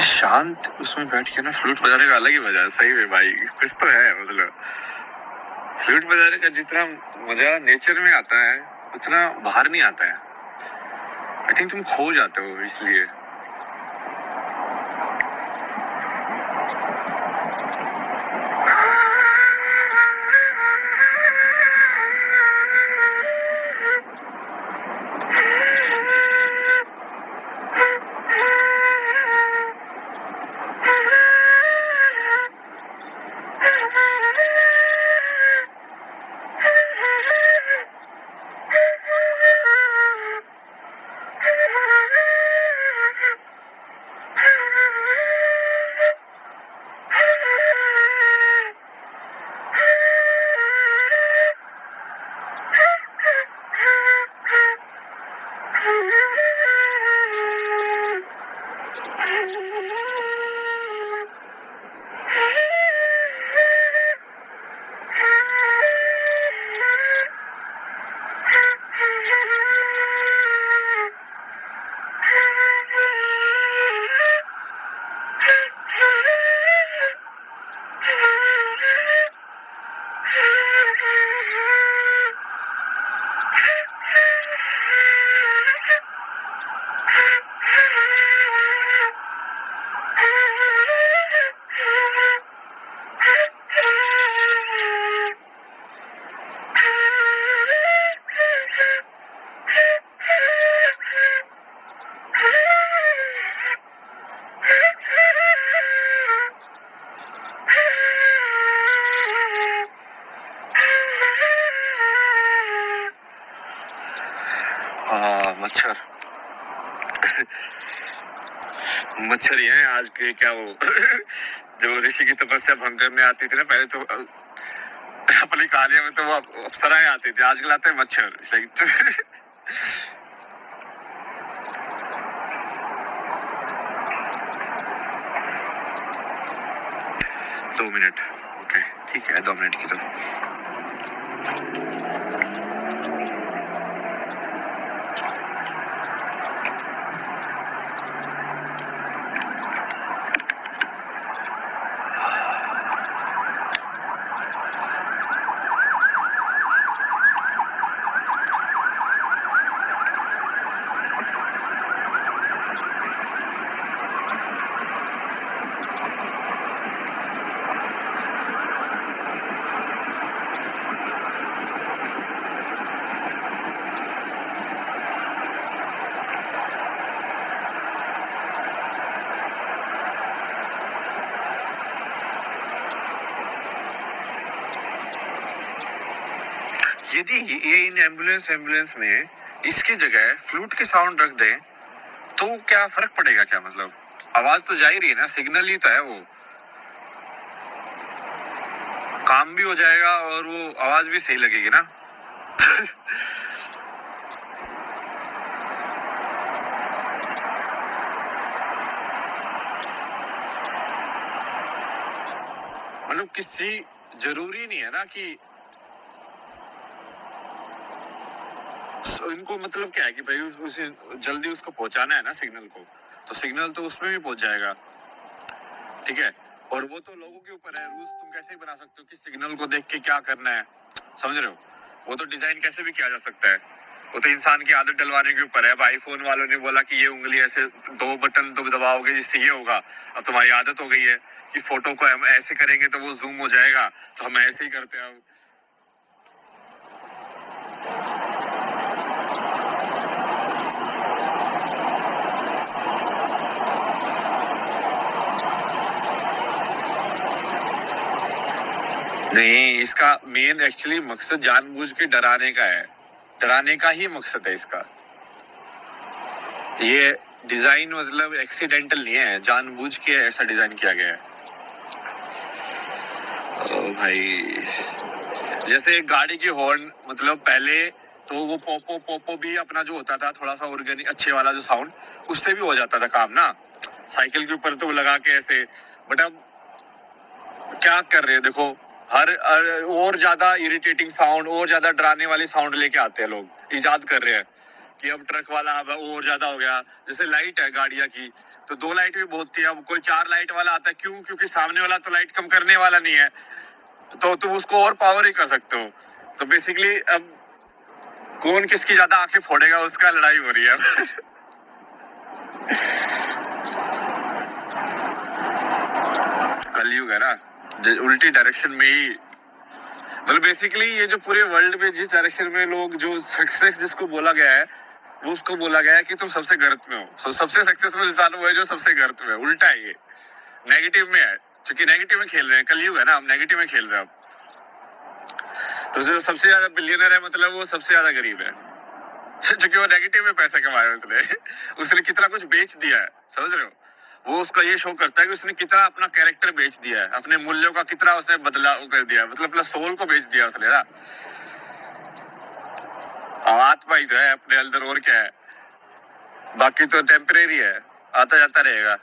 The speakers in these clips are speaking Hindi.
शांत उसमें बैठ के ना फ्लूट बजाने का अलग ही मजा है। सही में भाई कुछ तो है, मतलब फ्लूट बजाने का जितना मजा नेचर में आता है उतना बाहर नहीं आता है। आई थिंक तुम खो जाते हो इसलिए। हाँ मच्छर मच्छर ही है आज के। क्या वो जो ऋषि की तपस्या भंग करने आती थी ना पहले, तो अपनी कहानियों में तो वो अप्सराएं आती थी, आजकल आते हैं मच्छर। 2 मिनट ओके, ठीक है 2 मिनट की तो। यदि ये इन एम्बुलेंस में इसकी जगह फ्लूट के साउंड रख दें तो क्या फर्क पड़ेगा? क्या मतलब आवाज तो जा ही रही है ना, सिग्नल ही तो है वो, काम भी हो जाएगा और वो आवाज भी सही लगेगी ना। मतलब किसी जरूरी नहीं है ना कि इनको, मतलब क्या है कि भाई उसे जल्दी उसको पहुंचाना है ना सिग्नल को, तो सिग्नल तो उसमें भी पहुंच जाएगा, ठीक है। और वो तो लोगों के ऊपर है, रूल्स तुम कैसे बना सकते हो कि सिग्नल को देख के क्या करना है, समझ रहे हो? वो तो डिजाइन कैसे भी किया जा सकता है, वो तो इंसान की आदत डलवाने के ऊपर है। अब आईफोन वालों ने बोला कि ये उंगली ऐसे 2 बटन तो दबाओगे जिससे ये होगा, अब तुम्हारी आदत हो गई है कि फोटो को हम ऐसे करेंगे तो वो जूम हो जाएगा, तो हम ऐसे ही करते हैं अब। नहीं, इसका मेन एक्चुअली मकसद जानबूझ के डराने का है, डराने का ही मकसद है इसका। ये डिजाइन मतलब एक्सीडेंटल नहीं है, जानबूझ के ऐसा डिजाइन किया गया है। ओ भाई, जैसे एक गाड़ी की हॉर्न, मतलब पहले तो वो पोपो पोपो भी अपना जो होता था थोड़ा सा ऑर्गेनिक अच्छे वाला जो साउंड, उससे भी हो जाता था काम ना, साइकिल के ऊपर तो लगा के ऐसे। बट अब क्या कर रहे हैं देखो, हर और ज्यादा इरिटेटिंग साउंड और ज्यादा डराने वाली साउंड लेके आते हैं लोग, इजाद कर रहे हैं कि अब ट्रक वाला अब और ज्यादा हो गया। जैसे लाइट है गाड़ियां की, तो 2 लाइट भी बहुत थी, अब कोई 4 लाइट वाला आता है, क्यों? क्योंकि सामने वाला तो लाइट कम करने वाला नहीं है, तो तुम उसको और पावर ही कर सकते हो। तो बेसिकली अब कौन किसकी ज्यादा आंखें फोड़ेगा उसका लड़ाई हो रही है। कलयुग है ना, उल्टी डायरेक्शन में ही, मतलब बेसिकली ये जो पूरे वर्ल्ड में जिस डायरेक्शन में लोग, जो सक्सेस जिसको बोला गया है, वो उसको बोला गया है कि तुम सबसे गर्त में हो। तो सबसे सक्सेसफुल इंसान वो है जो सबसे गर्त में है। उल्टा है ये, नेगेटिव में है, क्योंकि नेगेटिव में खेल रहे हैं, कलयुग है ना, हम नेगेटिव में खेल रहे हैं। तो जो सबसे ज्यादा बिलियनर है, मतलब वो सबसे ज्यादा गरीब है, क्योंकि वो नेगेटिव में पैसा कमाया उसने। उसने कितना कुछ बेच दिया है, समझ रहे हो? वो उसका ये शो करता है कि उसने कितना अपना कैरेक्टर बेच दिया है, अपने मूल्यों का कितना उसने बदलाव कर दिया, मतलब अपना सोल को बेच दिया उसने ना। आत्मा ही तो है अपने अंदर, और क्या है, बाकी तो टेम्परेरी है, आता जाता रहेगा।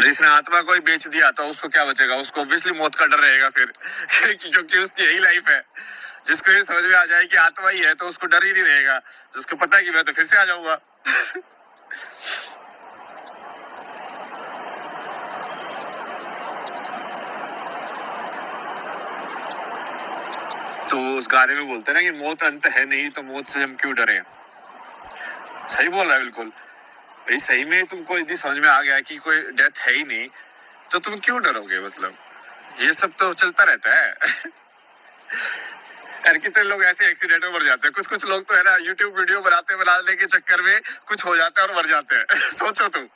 जिसने आत्मा को ही बेच दिया तो उसको क्या बचेगा? उसको ऑब्वियसली मौत का डर रहेगा फिर। क्योंकि उसकी यही लाइफ है। जिसको ये समझ में आ जाए कि आत्मा ही है तो उसको डर ही नहीं रहेगा, उसको पता है कि मैं तो फिर से आ जाऊंगा। तो उस गाने में बोलते हैं ना कि मौत अंत है नहीं तो मौत से हम क्यों डरे। सही बोल रहा है बिल्कुल भाई, सही में तुमको यदि समझ में आ गया कि कोई डेथ है ही नहीं तो तुम क्यों डरोगे? मतलब ये सब तो चलता रहता है। यार कितने लोग ऐसे एक्सीडेंट में मर जाते हैं, कुछ लोग तो है ना, यूट्यूब वीडियो बनाने के चक्कर में कुछ हो जाता है और मर जाते हैं। सोचो तुम।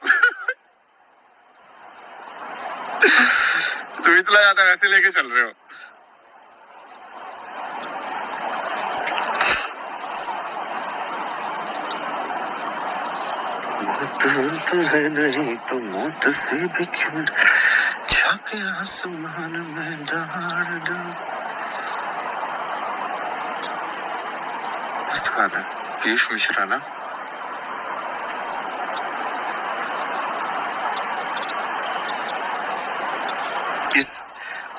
तुम इतना ज्यादा वैसे लेके चल रहे हो। मौत है नहीं तो मौत से भी क्यों छाके आसमान में दहाड़ दो। मस्त गाना है, पीयूष मिश्रा ना। इस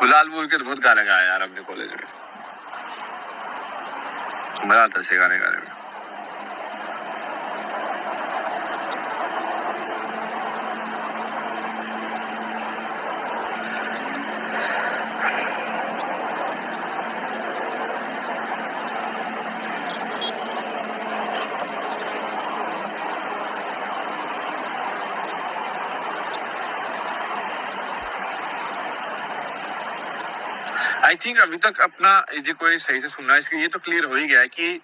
गुलाल मूवी के तो बहुत गाने गाए यार अपने कॉलेज में, मजा आता है गाने गाने में। आई थिंक अभी तक अपना ये कोई सही से सुनना है, इसके ये तो क्लियर हो ही गया है कि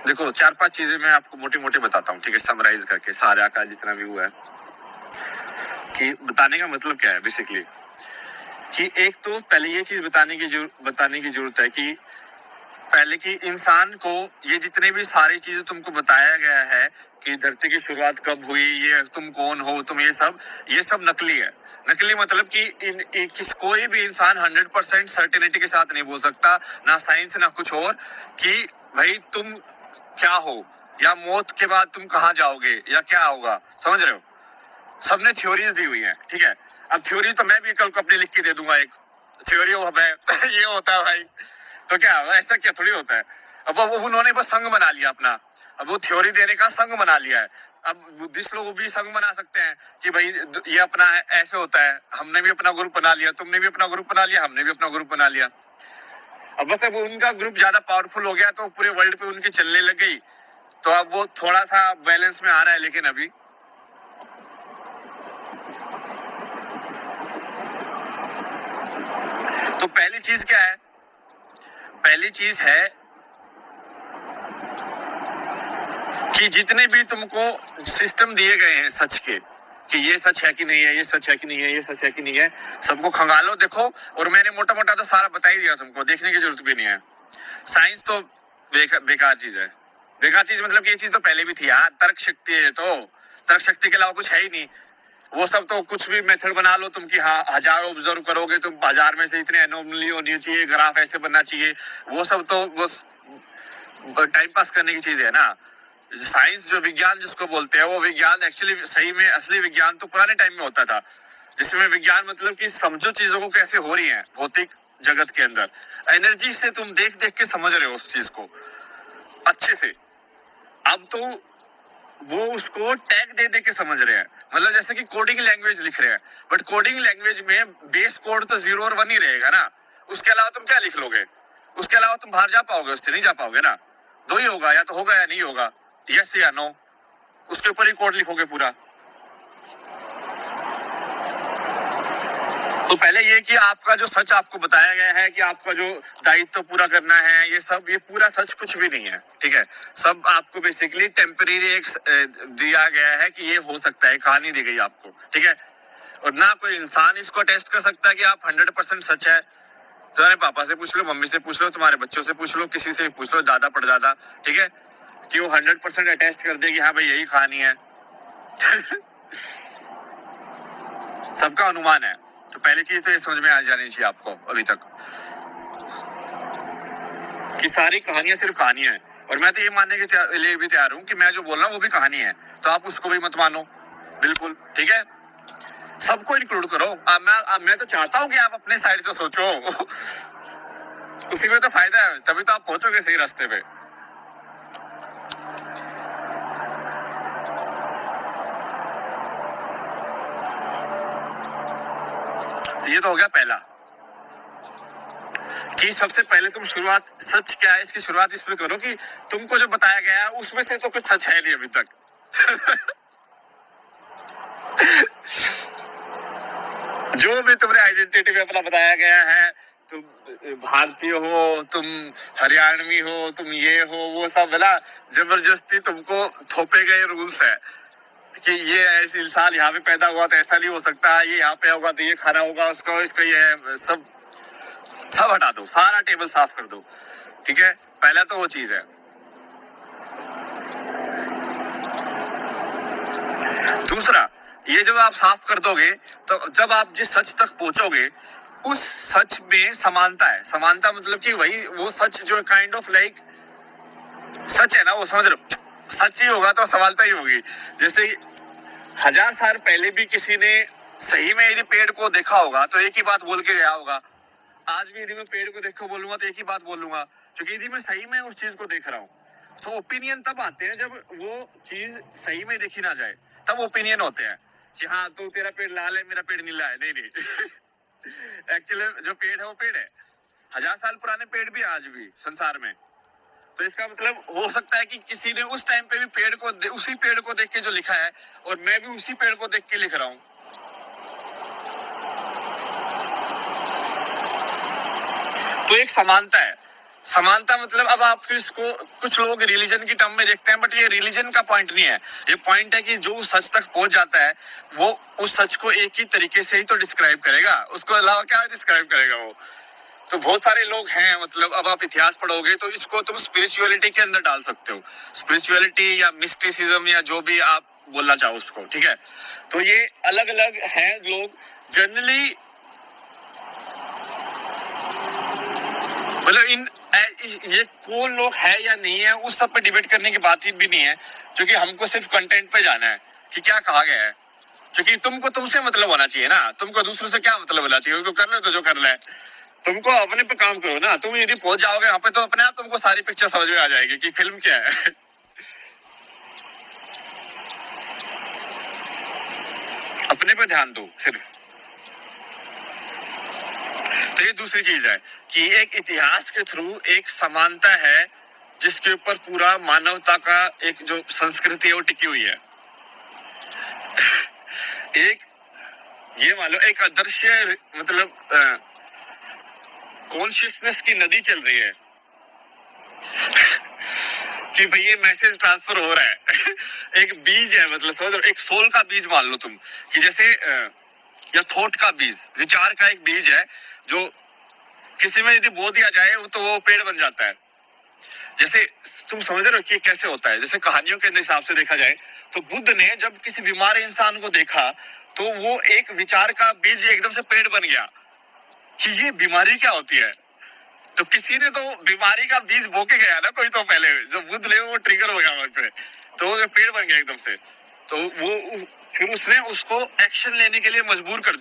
देखो 4-5 चीजें मैं आपको मोटी मोटी बताता हूँ, ठीक है, समराइज करके सारा का जितना भी हुआ है। कि बताने का मतलब क्या है बेसिकली, कि एक तो पहले ये चीज बताने की जरूरत है कि पहले कि इंसान को ये जितने भी सारी चीजें तुमको बताया गया है कि धरती की शुरुआत कब हुई, ये तुम कौन हो, तुम ये सब नकली है। नकली मतलब कि कोई भी इंसान 100% सर्टेनिटी के साथ नहीं बोल सकता, ना साइंस ना कुछ और, कि भाई तुम क्या हो या मौत के बाद तुम कहाँ जाओगे या क्या होगा, समझ रहे हो? सबने थ्योरीज दी हुई है, ठीक है। अब थ्योरी तो मैं भी कल को अपनी लिख के दे दूंगा, एक थ्योरी हो है। ये होता है भाई, तो क्या ऐसा क्या थोड़ी होता है। अब वो उन्होंने बस संघ बना लिया अपना, अब वो थ्योरी देने का संघ बना लिया है। अब बुद्धिस्ट लोग भी संघ बना सकते हैं कि भाई ये अपना ऐसे होता है, हमने भी अपना ग्रुप बना लिया, तुमने भी अपना ग्रुप बना लिया, हमने भी अपना ग्रुप बना लिया। अब बस अब उनका ग्रुप ज्यादा पावरफुल हो गया तो पूरे वर्ल्ड पे उनकी चलने लग गई, तो अब वो थोड़ा सा बैलेंस में आ रहा है। लेकिन अभी तो पहली चीज क्या है? पहली चीज है कि जितने भी तुमको सिस्टम दिए गए हैं सच के, कि ये सच है कि नहीं है, ये सच है कि नहीं है, ये सच है कि नहीं है, सबको खंगालो देखो। और मैंने मोटा मोटा तो सारा बता ही दिया तुमको, देखने की जरूरत भी नहीं है। साइंस तो बेकार चीज है। बेकार चीज मतलब कि ये चीज तो पहले भी थी यार, तर्क शक्ति है, तो तर्क शक्ति के अलावा कुछ है ही नहीं। वो सब तो कुछ भी मेथड बना लो तुम, कि हाँ 1000 ऑब्जर्व करोगे तुम, 1000 में से इतने एनोमली होनी चाहिए, ग्राफ ऐसे बनना चाहिए, वो सब तो बस टाइम पास करने की चीज है ना। साइंस जो विज्ञान जिसको बोलते हैं, वो विज्ञान एक्चुअली सही में असली विज्ञान तो पुराने टाइम में होता था, जिसमें विज्ञान मतलब कि समझो चीजों को कैसे हो रही है भौतिक जगत के अंदर। एनर्जी से तुम देख देख के समझ रहे हो उस चीज को अच्छे से। अब तो वो उसको टैग दे दे के समझ रहे हैं, मतलब जैसे कि कोडिंग लैंग्वेज लिख रहे हैं, बट कोडिंग लैंग्वेज में बेस कोड तो 0 और 1 ही रहेगा ना, उसके अलावा तुम क्या लिख लोगे? उसके अलावा तुम बाहर जा पाओगे? उससे नहीं जा पाओगे ना। दो ही होगा, या तो होगा या नहीं होगा, यस या नो, उसके ऊपर ही कोड लिखोगे पूरा। तो पहले ये कि आपका जो सच आपको बताया गया है कि आपका जो दायित्व तो पूरा करना है, ये सब, ये पूरा सच कुछ भी नहीं है, ठीक है। सब आपको बेसिकली टेम्परेरी एक दिया गया है कि ये हो सकता है, कहानी दी गई आपको, ठीक है। और ना कोई इंसान इसको टेस्ट कर सकता है कि आप 100% सच है। तुम्हारे पापा से पूछ लो, मम्मी से पूछ लो, तुम्हारे बच्चों से पूछ लो, किसी से भी पूछ लो, दादा परदादा, ठीक है, कि वो 100% अटेस्ट कर दे कि हाँ भाई यही कहानी है। सबका अनुमान है। तो पहली चीज तो ये समझ में आ जानी चाहिए आपको अभी तक कि सारी कहानियां सिर्फ कहानियां हैं। और मैं तो ये मानने के लिए भी तैयार हूँ कि मैं जो बोल रहा हूँ वो भी कहानी है, तो आप उसको भी मत मानो, बिल्कुल, ठीक है। सबको इंक्लूड करो। मैं तो चाहता हूँ कि आप अपने साइड से सोचो। उसी में तो फायदा है, तभी तो आप पहुंचोगे सही रास्ते पे। तो ये तो हो गया पहला कि सबसे पहले तुम शुरुआत, सच क्या है इसकी शुरुआत इसमें करो कि तुमको जो बताया गया है उसमें से तो कुछ सच है नहीं अभी तक। जो भी तुमने आइडेंटिटी में अपना बताया गया है, तुम भारतीय हो, तुम हरियाणवी हो, तुम ये हो, वो सब ना जबरदस्ती तुमको थोपे गए रूल्स है कि ये ऐसे इंसान यहाँ पे पैदा हुआ तो ऐसा नहीं हो सकता, ये यहाँ पे होगा तो ये खाना होगा उसको, इसका ये है, सब सब हटा दो, सारा टेबल साफ कर दो, ठीक है। पहला तो वो चीज है। दूसरा, ये जब आप साफ कर दोगे तो जब आप जिस सच तक पहुंचोगे उस सच में समानता है। समानता मतलब कि वही वो सच जो काइंड ऑफ लाइक सच है ना, वो समझ लो सच ही होगा तो समानता ही होगी। जैसे 1000 साल पहले भी किसी ने सही में यदि पेड़ को देखा होगा तो एक ही बात बोल के गया होगा। आज भी यदि मैं पेड़ को देख कर बोलूंगा तो एक ही बात बोलूंगा, क्योंकि यदि मैं सही में उस चीज को देख रहा हूँ। तो ओपिनियन तब आते हैं जब वो चीज सही में देखी ना जाए, तब ओपिनियन होते हैं कि हाँ तो तेरा पेड़ लाल है, मेरा पेड़ नीला है। नहीं नहीं, एक्चुअली जो पेड़ है वो पेड़ है। 1000 साल पुराने पेड़ भी आज भी संसार में। तो इसका मतलब हो सकता है कि किसी ने उस टाइम पे भी पेड़ को उसी पेड़ को देख के जो लिखा है, और मैं भी उसी पेड़ को देख के लिख रहा हूँ। तो एक समानता है। समानता मतलब अब आप इसको कुछ लोग रिलीजन की टर्म में देखते हैं, बट ये रिलीजन का पॉइंट नहीं है। ये पॉइंट है कि जो सच तक पहुंच जाता है वो उस सच को एक ही तरीके से ही तो डिस्क्राइब करेगा, उसको अलावा क्या डिस्क्राइब करेगा वो। तो बहुत सारे लोग हैं, मतलब अब आप इतिहास पढ़ोगे तो इसको तुम स्पिरिचुअलिटी के अंदर डाल सकते हो, स्पिरिचुअलिटी या मिस्टिसिज्म या जो भी आप बोलना चाहो उसको, ठीक है। तो ये अलग अलग हैं लोग जनरली, मतलब ये कौन लोग है या नहीं है उस सब पे डिबेट करने की बात ही भी नहीं है, क्योंकि हमको सिर्फ कंटेंट पे जाना है कि क्या कहा गया है। क्योंकि तुमको तुमसे मतलब होना चाहिए ना, तुमको दूसरों से क्या मतलब होना चाहिए, उनको कर ले तो जो कर ले, तुमको अपने पे काम करो ना। तुम यदि पहुंच जाओगे वहां पे तो अपने आप तुमको सारी पिक्चर समझ में आ जाएगी कि फिल्म क्या है। अपने पे ध्यान दो सिर्फ। तो ये दूसरी चीज है कि एक इतिहास के थ्रू एक समानता है जिसके ऊपर पूरा मानवता का एक जो संस्कृति है वो टिकी हुई है। एक ये मान लो एक अदृश्य मतलब कॉन्शियसनेस की नदी चल रही है कि भाई ये मैसेज ट्रांसफर हो रहा है। एक बीज है, मतलब समझ लो एक सोल का बीज मान लो तुम, कि जैसे या थॉट का बीज, विचार का एक बीज है जो किसी में यदि बो दिया जाए तो वो पेड़ बन जाता है। जैसे तुम समझ रहे हो कि कैसे होता है, जैसे कहानियों के हिसाब से देखा जाए तो बुद्ध ने जब किसी बीमार इंसान को देखा तो वो एक विचार का बीज एकदम से पेड़ बन गया कि ये बीमारी क्या होती है। तो किसी ने तो बीमारी का बीज बो के गया ना कोई, तो पहले जो बुद्ध ने वो ट्रिगर हो गया वहां पे, तो वो पेड़ बन गया एकदम से। तो वो फिर उसने उसको एक्शन लेने के लिए मजबूर कर